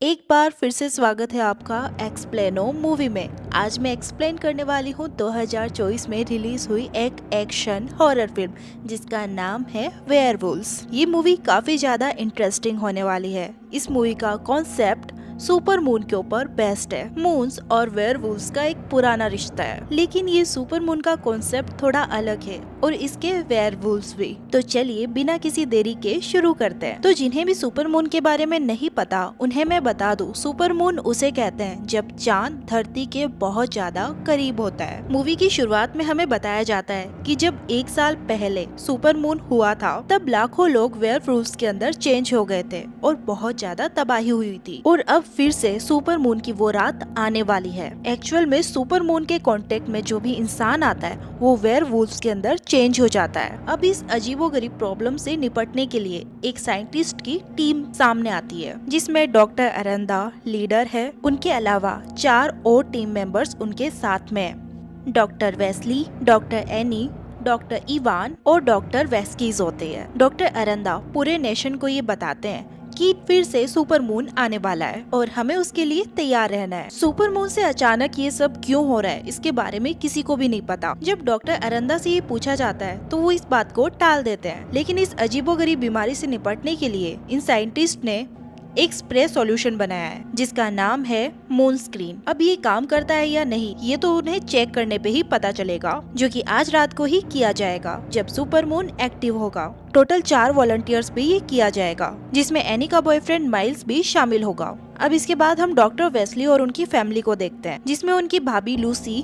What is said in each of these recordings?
एक बार फिर से स्वागत है आपका एक्सप्लेनो मूवी में। आज मैं एक्सप्लेन करने वाली हूँ 2024 में रिलीज हुई एक एक्शन हॉरर फिल्म जिसका नाम है वेयरवुल्व्स। ये मूवी काफी ज्यादा इंटरेस्टिंग होने वाली है। इस मूवी का कॉन्सेप्ट सुपर मून के ऊपर बेस्ड है। मून्स और वेयरवुल्व्स का एक पुराना रिश्ता है, लेकिन ये सुपर मून का कॉन्सेप्ट थोड़ा अलग है और इसके वेयरवुल्व्स भी। तो चलिए बिना किसी देरी के शुरू करते हैं। तो जिन्हें भी सुपर मून के बारे में नहीं पता उन्हें मैं बता दूं, सुपर मून उसे कहते हैं जब चांद धरती के बहुत ज्यादा करीब होता है। मूवी की शुरुआत में हमें बताया जाता है कि जब 1 साल पहले सुपर मून हुआ था तब लाखों लोग वेयरवुल्व्स के अंदर चेंज हो गए थे और बहुत ज्यादा तबाही हुई थी। और अब फिर से सुपर मून की वो रात आने वाली है। एक्चुअल में सुपर मून के कांटेक्ट में जो भी इंसान आता है वो वेयरवुल्व्स के अंदर चेंज हो जाता है। अब इस अजीबोगरीब प्रॉब्लम से निपटने के लिए एक साइंटिस्ट की टीम सामने आती है जिसमें डॉक्टर अरंदा लीडर है। उनके अलावा 4 और टीम मेंबर्स उनके साथ में हैं। Doctor Wesley, doctor any, doctor Ivan और डॉक्टर वेस्कीज होते हैं। डॉक्टर अरंदा पूरे नेशन को ये बताते हैं कि फिर से सुपर मून आने वाला है और हमें उसके लिए तैयार रहना है। सुपर मून से अचानक ये सब क्यों हो रहा है इसके बारे में किसी को भी नहीं पता। जब डॉक्टर अरंदा से ये पूछा जाता है तो वो इस बात को टाल देते हैं, लेकिन इस अजीबोगरीब बीमारी से निपटने के लिए इन साइंटिस्ट ने एक स्प्रे सॉल्यूशन बनाया है जिसका नाम है मून स्क्रीन। अब ये काम करता है या नहीं ये तो उन्हें चेक करने पे ही पता चलेगा, जो कि आज रात को ही किया जाएगा जब सुपर मून एक्टिव होगा। टोटल 4 वॉलंटियर्स भी ये किया जाएगा जिसमें एनी का बॉयफ्रेंड माइल्स भी शामिल होगा। अब इसके बाद हम डॉक्टर वेस्ली और उनकी फैमिली को देखते हैं जिसमें उनकी भाभी लूसी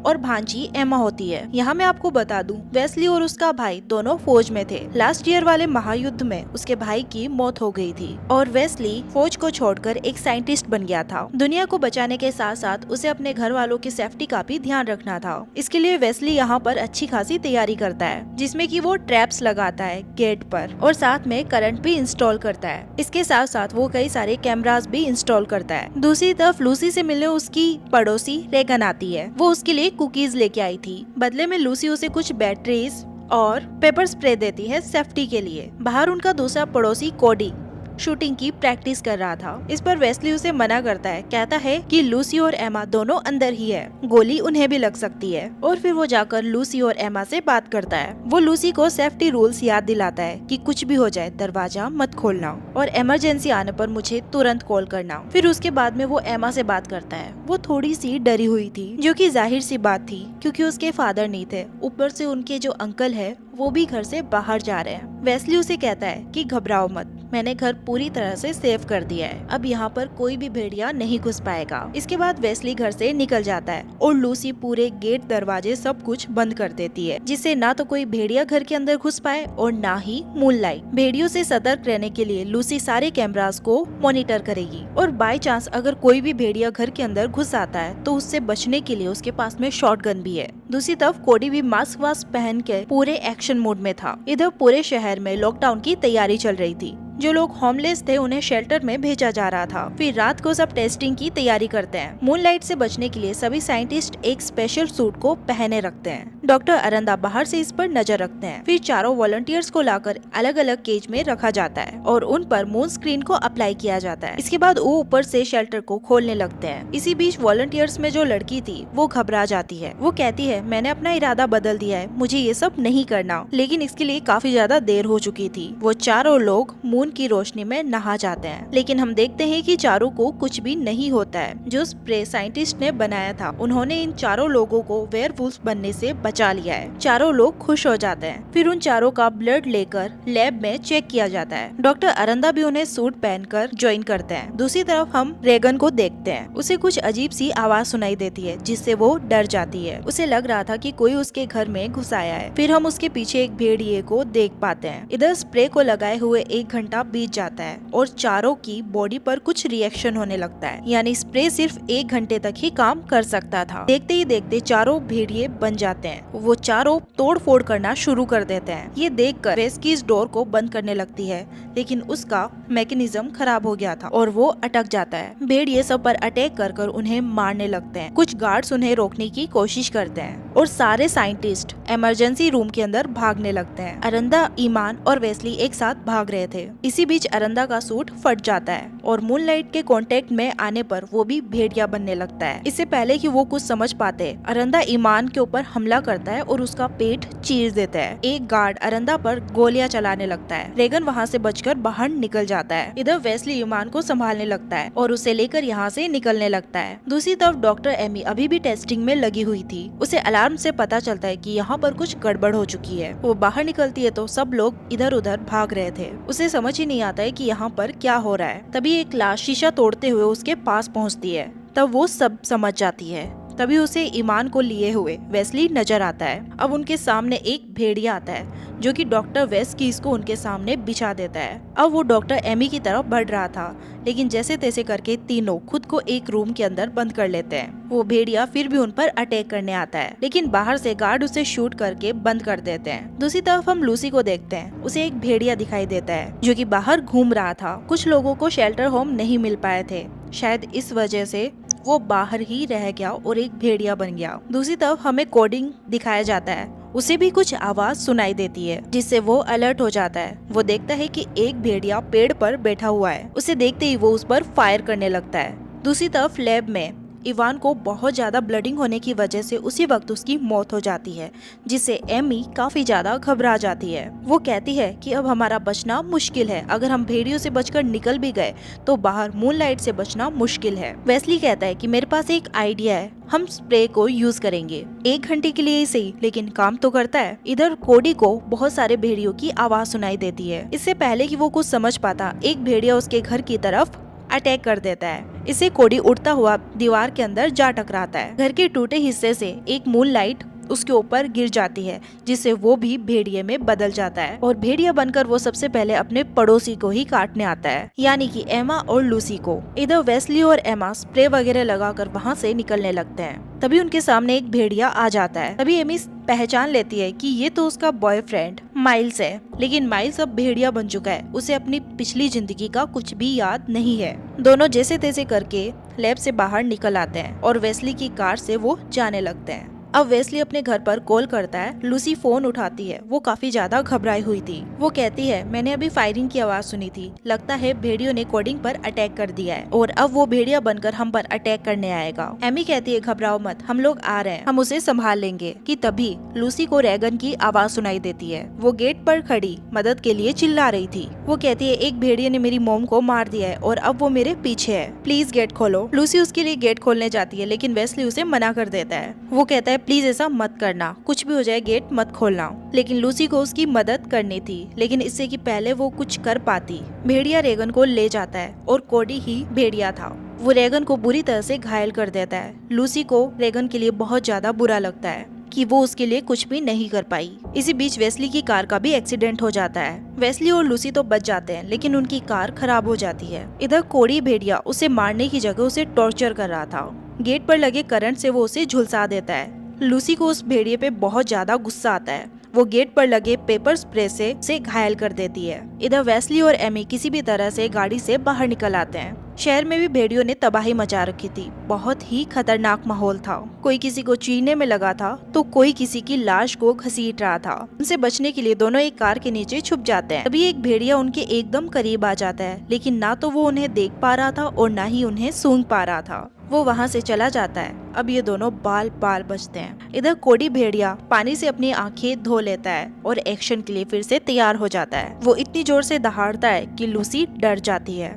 और भांजी एमा होती है। यहाँ मैं आपको बता दूं, वेस्ली और उसका भाई दोनों फौज में थे। लास्ट ईयर वाले महायुद्ध में उसके भाई की मौत हो गई थी और वेस्ली फौज को छोड़कर एक साइंटिस्ट बन गया था। दुनिया को बचाने के साथ साथ उसे अपने घर वालों की सेफ्टी का भी ध्यान रखना था। इसके लिए वेस्ली यहाँ पर अच्छी खासी तैयारी करता है जिसमे की वो ट्रैप्स लगाता है गेट पर और साथ में करंट भी इंस्टॉल करता है। इसके साथ साथ वो कई सारे कैमरास भी इंस्टॉल करता है। दूसरी तरफ लूसी से मिलने उसकी पड़ोसी रेगन आती है। वो उसके लिए कुकीज लेके आई थी। बदले में लूसी उसे कुछ बैटरीज और पेपर स्प्रे देती है सेफ्टी के लिए। बाहर उनका दूसरा पड़ोसी कोडी शूटिंग की प्रैक्टिस कर रहा था। इस पर वेस्ली उसे मना करता है, कहता है कि लूसी और एमा दोनों अंदर ही है, गोली उन्हें भी लग सकती है। और फिर वो जाकर लूसी और एमा से बात करता है। वो लूसी को सेफ्टी रूल्स याद दिलाता है कि कुछ भी हो जाए दरवाजा मत खोलना और इमरजेंसी आने पर मुझे तुरंत कॉल करना। फिर उसके बाद में वो एमा से बात करता है। वो थोड़ी सी डरी हुई थी, जो कि जाहिर सी बात थी क्योंकि उसके फादर नहीं थे। ऊपर से उनके जो अंकल है वो भी घर से बाहर जा रहे हैं। वेस्ली उसे कहता है कि घबराओ मत, मैंने घर पूरी तरह से सेव कर दिया है। अब यहाँ पर कोई भी भेड़िया नहीं घुस पाएगा। इसके बाद वेस्ली घर से निकल जाता है और लूसी पूरे गेट दरवाजे सब कुछ बंद कर देती है, जिससे ना तो कोई भेड़िया घर के अंदर घुस पाए और ना ही मूनलाइट। भेड़ियों से सतर्क रहने के लिए लूसी सारे कैमरास को मॉनिटर करेगी और बाय चांस अगर कोई भी भेड़िया घर के अंदर घुस आता है तो उससे बचने के लिए उसके पास में शॉटगन भी है। दूसरी तरफ कोडी भी मास्क वास्क पहन के पूरे एक्शन मोड में था। इधर पूरे शहर में लॉकडाउन की तैयारी चल रही थी। जो लोग होमलेस थे उन्हें शेल्टर में भेजा जा रहा था। फिर रात को सब टेस्टिंग की तैयारी करते हैं। मूनलाइट से बचने के लिए सभी साइंटिस्ट एक स्पेशल सूट को पहने रखते हैं। डॉक्टर अरंदा बाहर से इस पर नजर रखते हैं। फिर चारों वॉलंटियर्स को लाकर अलग अलग केज में रखा जाता है और उन पर मून स्क्रीन को अप्लाई किया जाता है। इसके बाद वो ऊपर से शेल्टर को खोलने लगते हैं। इसी बीच वॉलंटियर्स में जो लड़की थी वो घबरा जाती है। वो कहती है, मैंने अपना इरादा बदल दिया है, मुझे ये सब नहीं करना। लेकिन इसके लिए काफी ज्यादा देर हो चुकी थी। वो चारों लोग मून की रोशनी में नहा जाते हैं, लेकिन हम देखते हैं कि चारों को कुछ भी नहीं होता है। जो स्प्रे साइंटिस्ट ने बनाया था उन्होंने इन चारों लोगों को वेयरवुल्व्स बनने से बचा लिया है। चारों लोग खुश हो जाते हैं। फिर उन चारों का ब्लड लेकर लैब में चेक किया जाता है। डॉक्टर अरंदा भी उन्हें सूट पहनकर ज्वाइन करते हैं। दूसरी तरफ हम रेगन को देखते हैं। उसे कुछ अजीब सी आवाज सुनाई देती है जिससे वो डर जाती है। उसे लग रहा था कि कोई उसके घर में घुस आया है। फिर हम उसके पीछे एक भेड़िए को देख पाते हैं। इधर स्प्रे को लगाए हुए 1 घंटा बीत जाता है और चारों की बॉडी पर कुछ रिएक्शन होने लगता है, यानी स्प्रे सिर्फ 1 घंटे तक ही काम कर सकता था। देखते ही देखते चारों भेड़िए बन जाते हैं। वो चारों तोड़ फोड़ करना शुरू कर देते हैं। ये देखकर वेस्की इस डोर को बंद करने लगती है, लेकिन उसका मैकेनिज्म खराब हो गया था और वो अटक जाता है। भेड़िए सब पर अटैक कर कर उन्हें मारने लगते हैं। कुछ गार्ड्स उन्हें रोकने की कोशिश करते हैं और सारे साइंटिस्ट इमरजेंसी रूम के अंदर भागने लगते हैं। अरंदा, ईमान और वेस्ली एक साथ भाग रहे थे इसी बीच अरंदा का सूट फट जाता है और मूनलाइट के कांटेक्ट में आने पर वो भी भेड़िया बनने लगता है। इससे पहले कि वो कुछ समझ पाते, अरंदा ईमान के ऊपर हमला करता है और उसका पेट चीर देता है। एक गार्ड अरंदा पर गोलियां चलाने लगता है। रेगन वहाँ से बचकर बाहर निकल जाता है। इधर वेस्ली ईमान को संभालने लगता है और उसे लेकर यहाँ से निकलने लगता है। दूसरी तरफ डॉक्टर एमी अभी भी टेस्टिंग में लगी हुई थी। उसे अलार्म से पता चलता है कि यहाँ पर कुछ गड़बड़ हो चुकी है। वो बाहर निकलती है तो सब लोग इधर उधर भाग रहे थे। उसे समझ ही नहीं आता है कि यहाँ पर क्या हो रहा है। तभी एक लाश शीशा तोड़ते हुए उसके पास पहुँचती है। तब वो सब समझ जाती है। तभी उसे ईमान को लिए हुए वेस्ली नजर आता है। अब उनके सामने एक भेड़िया आता है जो कि डॉक्टर वेस्ट कीज को उनके सामने बिछा देता है। अब वो डॉक्टर एमी की तरफ बढ़ रहा था, लेकिन जैसे तैसे करके तीनों खुद को एक रूम के अंदर बंद कर लेते हैं। वो भेड़िया फिर भी उन पर अटैक करने आता है, लेकिन बाहर से गार्ड उसे शूट करके बंद कर देते हैं। दूसरी तरफ हम लूसी को देखते हैं। उसे एक भेड़िया दिखाई देता है जो कि बाहर घूम रहा था। कुछ लोगों को शेल्टर होम नहीं मिल पाए थे, शायद इस वजह से वो बाहर ही रह गया और एक भेड़िया बन गया। दूसरी तरफ हमें कोडिंग दिखाया जाता है। उसे भी कुछ आवाज सुनाई देती है जिससे वो अलर्ट हो जाता है। वो देखता है कि एक भेड़िया पेड़ पर बैठा हुआ है। उसे देखते ही वो उस पर फायर करने लगता है। दूसरी तरफ लैब में इवान को बहुत ज्यादा ब्लडिंग होने की वजह से उसी वक्त उसकी मौत हो जाती है, जिससे एमी काफी ज्यादा घबरा जाती है। वो कहती है कि अब हमारा बचना मुश्किल है। अगर हम भेड़ियों से बचकर निकल भी गए तो बाहर मूनलाइट से बचना मुश्किल है। वेस्ली कहता है कि मेरे पास एक आइडिया है, हम स्प्रे को यूज करेंगे 1 घंटे के लिए ही सही, लेकिन काम तो करता है। इधर कोडी को बहुत सारे भेड़ियों की आवाज सुनाई देती है। इससे पहले कि वो कुछ समझ पाता, एक भेड़िया उसके घर की तरफ अटैक कर देता है। इसे कोडी उड़ता हुआ दीवार के अंदर जा टकराता है। घर के टूटे हिस्से से एक मूनलाइट उसके ऊपर गिर जाती है, जिससे वो भी भेड़िए में बदल जाता है और भेड़िया बनकर वो सबसे पहले अपने पड़ोसी को ही काटने आता है, यानी कि एमा और लूसी को। इधर वेस्ली और एमा स्प्रे वगैरह लगाकर वहाँ से निकलने लगते हैं। तभी उनके सामने एक भेड़िया आ जाता है। तभी एमी पहचान लेती है कि ये तो उसका बॉयफ्रेंड माइल्स है, लेकिन माइल्स अब भेड़िया बन चुका है। उसे अपनी पिछली जिंदगी का कुछ भी याद नहीं है। दोनों जैसे तैसे करके लैब से बाहर निकल आते हैं और वेस्ली की कार से वो जाने लगते हैं। अब वेस्ली अपने घर पर कॉल करता है। लूसी फोन उठाती है। वो काफी ज्यादा घबराई हुई थी। वो कहती है, मैंने अभी फायरिंग की आवाज सुनी थी, लगता है भेड़ियों ने कोडिंग पर अटैक कर दिया है और अब वो भेड़िया बनकर हम पर अटैक करने आएगा। एमी कहती है, घबराओ मत, हम लोग आ रहे हैं, हम उसे संभाल लेंगे। कि तभी लूसी को रेगन की आवाज सुनाई देती है। वो गेट पर खड़ी मदद के लिए चिल्ला रही थी। वो कहती है, एक भेड़िए ने मेरी मोम को मार दिया है और अब वो मेरे पीछे है, प्लीज गेट खोलो। लूसी उसके लिए गेट खोलने जाती है, लेकिन वेस्ली उसे मना कर देता है। वो कहता है, प्लीज ऐसा मत करना, कुछ भी हो जाए गेट मत खोलना। लेकिन लूसी को उसकी मदद करनी थी, लेकिन इससे कि पहले वो कुछ कर पाती, भेड़िया रेगन को ले जाता है और कोडी ही भेड़िया था। वो रेगन को बुरी तरह से घायल कर देता है। लूसी को रेगन के लिए बहुत ज्यादा बुरा लगता है कि वो उसके लिए कुछ भी नहीं कर पाई। इसी बीच वेस्ली की कार का भी एक्सीडेंट हो जाता है। वेस्ली और लूसी तो बच जाते हैं, लेकिन उनकी कार खराब हो जाती है। इधर कोडी भेड़िया उसे मारने की जगह उसे टॉर्चर कर रहा था। गेट पर लगे करंट से वो उसे झुलसा देता है। लूसी को उस भेड़िए पे बहुत ज्यादा गुस्सा आता है। वो गेट पर लगे पेपर स्प्रे से उसे घायल कर देती है। इधर वेस्ली और एमी किसी भी तरह से गाड़ी से बाहर निकल आते हैं। शहर में भी भेड़ियों ने तबाही मचा रखी थी। बहुत ही खतरनाक माहौल था। कोई किसी को चीरने में लगा था तो कोई किसी की लाश को घसीट रहा था। उनसे बचने के लिए दोनों एक कार के नीचे छुप जाते हैं। तभी एक भेड़िया उनके एकदम करीब आ जाता है, लेकिन ना तो वो उन्हें देख पा रहा था और ना ही उन्हें सूंघ पा रहा था। वो वहाँ से चला जाता है। अब ये दोनों बाल बाल बचते हैं। इधर कोडी भेड़िया पानी से अपनी आंखें धो लेता है और एक्शन के लिए फिर से तैयार हो जाता है। वो इतनी जोर से दहाड़ता है कि लूसी डर जाती है।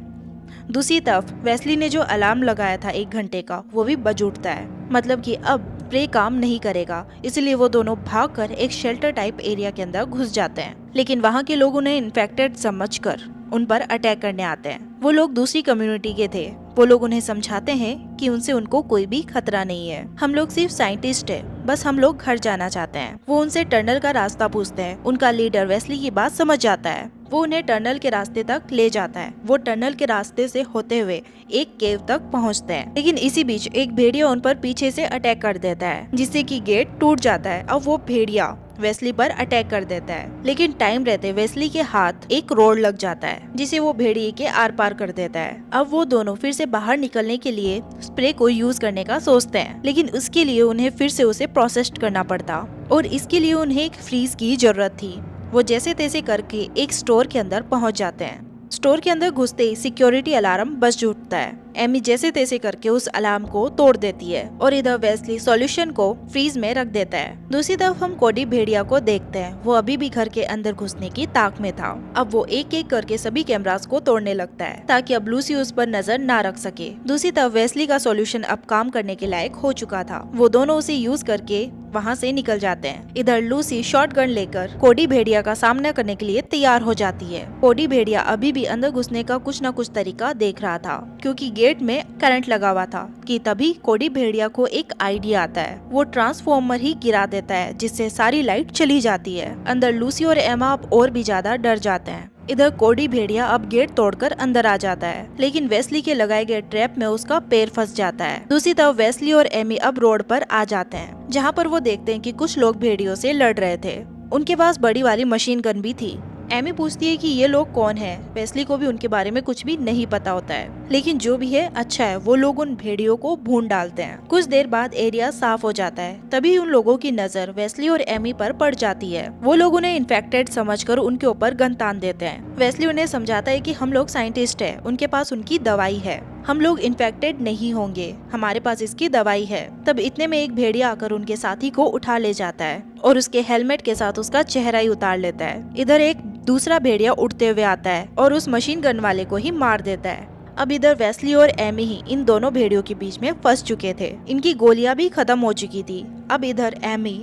दूसरी तरफ वेस्ली ने जो अलार्म लगाया था 1 घंटे का, वो भी बज उठता है। मतलब कि अब स्प्रे काम नहीं करेगा, इसलिए वो दोनों भागकर एक शेल्टर टाइप एरिया के अंदर घुस जाते हैं। लेकिन वहाँ के लोग उन्हें इन्फेक्टेड समझकर उन पर अटैक करने आते हैं। वो लोग दूसरी कम्युनिटी के थे। वो लोग उन्हें समझाते हैं कि उनसे उनको कोई भी खतरा नहीं है, हम लोग सिर्फ साइंटिस्ट है, बस हम लोग घर जाना चाहते हैं। वो उनसे टनल का रास्ता पूछते हैं। उनका लीडर वेस्ली की बात समझ जाता है। वो उन्हें टनल के रास्ते तक ले जाता है। वो टनल के रास्ते से होते हुए एक केव तक पहुंचते हैं, लेकिन इसी बीच एक भेड़िया उन पर पीछे से अटैक कर देता है, जिससे कि गेट टूट जाता है। अब वो भेड़िया वेस्ली पर अटैक कर देता है, लेकिन टाइम रहते वेस्ली के हाथ एक रोड लग जाता है, जिसे वो भेड़िए के आर पार कर देता है। अब वो दोनों फिर से बाहर निकलने के लिए स्प्रे को यूज करने का सोचते हैं, लेकिन उसके लिए उन्हें फिर से उसे प्रोसेस करना पड़ता और इसके लिए उन्हें एक फ्रीज की जरूरत थी। वो जैसे तैसे करके एक स्टोर के अंदर पहुंच जाते हैं। स्टोर के अंदर घुसते ही सिक्योरिटी अलार्म बज उठता है। एमी जैसे तैसे करके उस अलार्म को तोड़ देती है और इधर वेस्ली सॉल्यूशन को फ्रीज में रख देता है। दूसरी तरफ हम कोडी भेड़िया को देखते हैं। वो अभी भी घर के अंदर घुसने की ताक में था। अब वो एक एक करके सभी कैमरास को तोड़ने लगता है ताकि अब लूसी उस पर नजर ना रख सके। दूसरी तरफ वेस्ली का सॉल्यूशन अब काम करने के लायक हो चुका था। वो दोनों उसे यूज करके वहाँ से निकल जाते हैं। इधर लूसी शॉटगन लेकर कोडी भेड़िया का सामना करने के लिए तैयार हो जाती है। कोडी भेड़िया अभी भी अंदर घुसने का कुछ न कुछ तरीका देख रहा था क्योंकि गेट में करंट लगा हुआ था कि तभी कोडी भेड़िया को एक आइडिया आता है। वो ट्रांसफॉर्मर ही गिरा देता है जिससे सारी लाइट चली जाती है। अंदर लूसी और एमा अब और भी ज्यादा डर जाते हैं। इधर कोडी भेड़िया अब गेट तोड़कर अंदर आ जाता है लेकिन वेस्ली के लगाए गए ट्रैप में उसका पैर फंस जाता है। दूसरी तरफ वेस्ली और एमी अब रोड पर आ जाते हैं जहाँ पर वो देखते हैं कि कुछ लोग भेड़ियों से लड़ रहे थे। उनके पास बड़ी वाली मशीन गन भी थी। एमी पूछती है कि ये लोग कौन हैं? वेस्ली को भी उनके बारे में कुछ भी नहीं पता होता है लेकिन जो भी है अच्छा है। वो लोग उन भेड़ियों को भून डालते हैं। कुछ देर बाद एरिया साफ हो जाता है। तभी उन लोगों की नजर वेस्ली और एमी पर पड़ जाती है। वो लोग उन्हें इन्फेक्टेड समझकर उनके ऊपर गन तान देते हैं। वेस्ली उन्हें समझाता है कि हम लोग साइंटिस्ट है, उनके पास उनकी दवाई है, हम लोग इन्फेक्टेड नहीं होंगे, हमारे पास इसकी दवाई है। तब इतने में एक भेड़िया आकर उनके साथी को उठा ले जाता है और उसके हेलमेट के साथ उसका चेहरा ही उतार लेता है। इधर एक दूसरा भेड़िया उड़ते हुए आता है और उस मशीन गन वाले को ही मार देता है। अब इधर वेस्ली और एमी ही इन दोनों भेड़ियों के बीच में फंस चुके थे। इनकी गोलियां भी खत्म हो चुकी थी। अब इधर एमी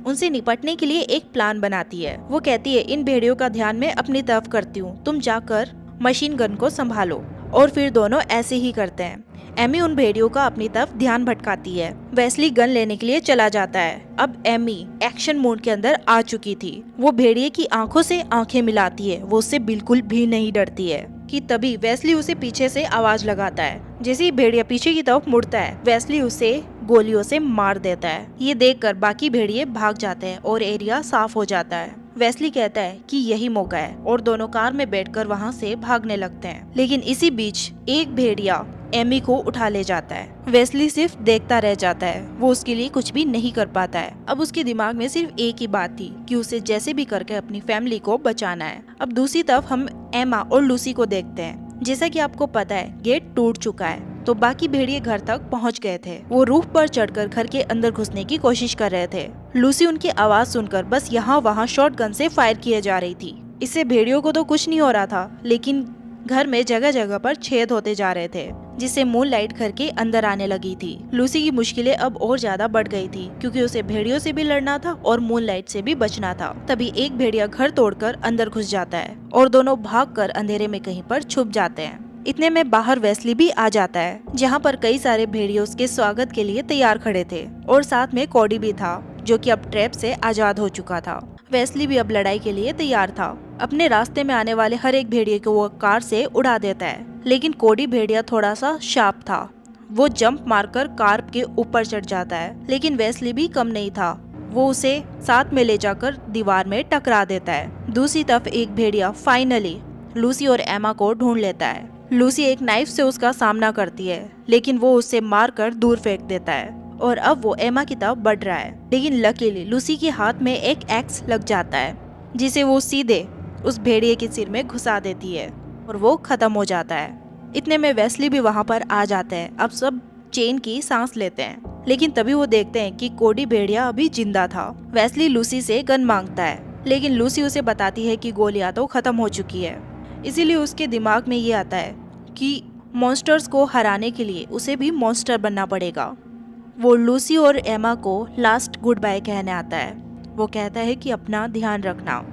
उनसे निपटने के लिए एक प्लान बनाती है। वो कहती है इन भेड़ियों का ध्यान मैं अपनी तरफ करती हूँ, तुम जाकर मशीन गन को संभालो। और फिर दोनों ऐसे ही करते हैं। एमी उन भेड़ियों का अपनी तरफ ध्यान भटकाती है। वेस्ली गन लेने के लिए चला जाता है। अब एमी एक्शन मोड के अंदर आ चुकी थी। वो भेड़िए की आंखों से आंखें मिलाती है। वो उससे बिल्कुल भी नहीं डरती है कि तभी वेस्ली उसे पीछे से आवाज लगाता है। जैसे ही भेड़िया पीछे की तरफ मुड़ता है वेस्ली उसे गोलियों से मार देता है। ये देखकर बाकी भेड़िए भाग जाते हैं और एरिया साफ हो जाता है। वेस्ली कहता है कि यही मौका है और दोनों कार में बैठकर वहाँ से भागने लगते हैं। लेकिन इसी बीच एक भेड़िया एमी को उठा ले जाता है। वेस्ली सिर्फ देखता रह जाता है। वो उसके लिए कुछ भी नहीं कर पाता है। अब उसके दिमाग में सिर्फ एक ही बात थी कि उसे जैसे भी करके अपनी फैमिली को बचाना है। अब दूसरी तरफ हम एमा और लूसी को देखते हैं। जैसा कि आपको पता है गेट टूट चुका है तो बाकी भेड़िए घर तक पहुंच गए थे। वो रूफ पर चढ़कर घर के अंदर घुसने की कोशिश कर रहे थे। लूसी उनकी आवाज सुनकर बस यहाँ वहाँ शॉटगन से फायर किए जा रही थी। इससे भेड़ियों को तो कुछ नहीं हो रहा था लेकिन घर में जगह जगह पर छेद होते जा रहे थे जिससे मून लाइट घर के अंदर आने लगी थी। लूसी की मुश्किलें अब और ज्यादा बढ़ गई थी क्योंकि उसे भेड़ियों से भी लड़ना था और मून लाइट से भी बचना था। तभी एक भेड़िया घर तोड़कर अंदर घुस जाता है और दोनों भागकर अंधेरे में कहीं पर छुप जाते हैं। इतने में बाहर वेस्ली भी आ जाता है जहाँ पर कई सारे भेड़िए उसके स्वागत के लिए तैयार खड़े थे और साथ में कोडी भी था जो कि अब ट्रैप से आजाद हो चुका था। वेस्ली भी अब लड़ाई के लिए तैयार था। अपने रास्ते में आने वाले हर एक भेड़िए को वो कार से उड़ा देता है लेकिन कोडी भेड़िया थोड़ा सा शार्प था। वो जंप मारकर कार के ऊपर चढ़ जाता है लेकिन वेस्ली भी कम नहीं था। वो उसे साथ में ले जाकर दीवार में टकरा देता है। दूसरी तरफ एक भेड़िया फाइनली लूसी और एमा को ढूंढ लेता है। लूसी एक नाइफ से उसका सामना करती है लेकिन वो उससे मारकर दूर फेंक देता है और अब वो एमा की तरफ बढ़ रहा है लेकिन लकीली लूसी के हाथ में एक एक्स लग जाता है जिसे वो सीधे उस भेड़िए के सिर में घुसा देती है और वो खत्म हो जाता है। इतने में वेस्ली भी वहाँ पर आ जाते हैं। अब सब चैन की सांस लेते हैं लेकिन तभी वो देखते हैं कि कोडी भेड़िया अभी जिंदा था। वेस्ली लूसी से गन मांगता है लेकिन लूसी उसे बताती है कि गोलियां तो खत्म हो चुकी है। इसीलिए उसके दिमाग में ये आता है कि मॉन्स्टर्स को हराने के लिए उसे भी मॉन्स्टर बनना पड़ेगा। वो लूसी और एमा को लास्ट गुड बाय कहने आता है। वो कहता है कि अपना ध्यान रखना।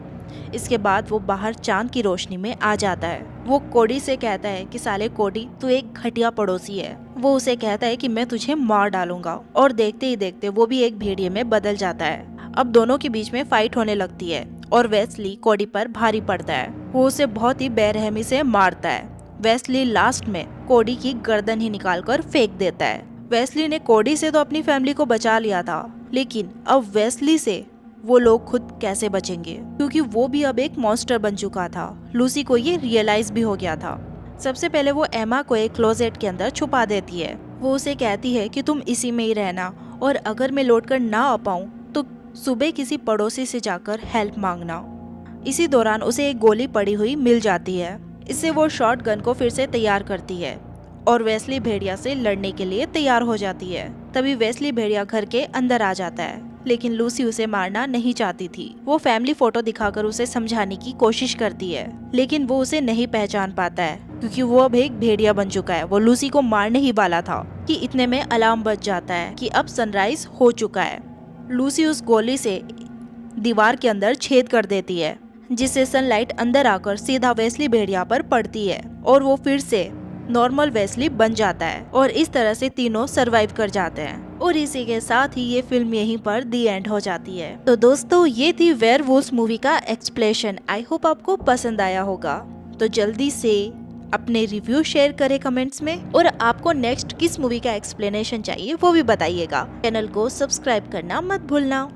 इसके बाद वो बाहर चांद की रोशनी में आ जाता है। वो कोडी से कहता है कि साले कोडी तू एक घटिया पड़ोसी है। वो उसे कहता है कि मैं तुझे मार डालूंगा और देखते ही देखते वो भी एक भेड़िए में बदल जाता है। अब दोनों के बीच में फाइट होने लगती है और वेस्ली कोडी पर भारी पड़ता है। वो उसे बहुत ही बेरहमी से मारता है। वेस्ली लास्ट में कोडी की गर्दन ही निकालकर फेंक देता है। वेस्ली ने कोडी से तो अपनी फैमिली को बचा लिया था लेकिन अब वेस्ली से वो लोग खुद कैसे बचेंगे क्योंकि वो भी अब एक मॉन्स्टर बन चुका था। लूसी को ये रियलाइज भी हो गया था। सबसे पहले वो एमा को एक क्लोजेट के अंदर छुपा देती है। वो उसे कहती है कि तुम इसी में ही रहना और अगर मैं लौट कर ना आ पाऊँ तो सुबह किसी पड़ोसी से जाकर हेल्प मांगना। इसी दौरान उसे एक गोली पड़ी हुई मिल जाती है। इससे वो शॉटगन को फिर से तैयार करती है और वेस्ली भेड़िया से लड़ने के लिए तैयार हो जाती है। तभी वेस्ली भेड़िया घर के अंदर आ जाता है, लेकिन लूसी उसे मारना नहीं चाहती थी। वो फैमिली फोटो दिखाकर उसे समझाने की कोशिश करती है, लेकिन वो उसे नहीं पहचान पाता है क्योंकि वो अब एक भेड़िया बन चुका है। वो लूसी को मारने ही वाला था कि इतने में अलार्म बज जाता है कि अब सनराइज हो चुका है। लूसी उस गोली से दीवार के अंदर छेद कर देती है, जिससे सनलाइट अंदर आकर सीधा वेस्ली भेड़िया पर पड़ती है और वो फिर से नॉर्मल वेस्ली बन जाता है और इस तरह से तीनों सरवाइव कर जाते हैं। और इसी के साथ ही ये फिल्म यहीं पर दी एंड हो जाती है। तो दोस्तों, ये थी वेयरवुल्व्स मूवी का एक्सप्लेनेशन। आई होप आपको पसंद आया होगा। तो जल्दी से अपने रिव्यू शेयर करें कमेंट्स में, और आपको नेक्स्ट किस मूवी का एक्सप्लेनेशन चाहिए वो भी बताइएगा। चैनल को सब्सक्राइब करना मत भूलना।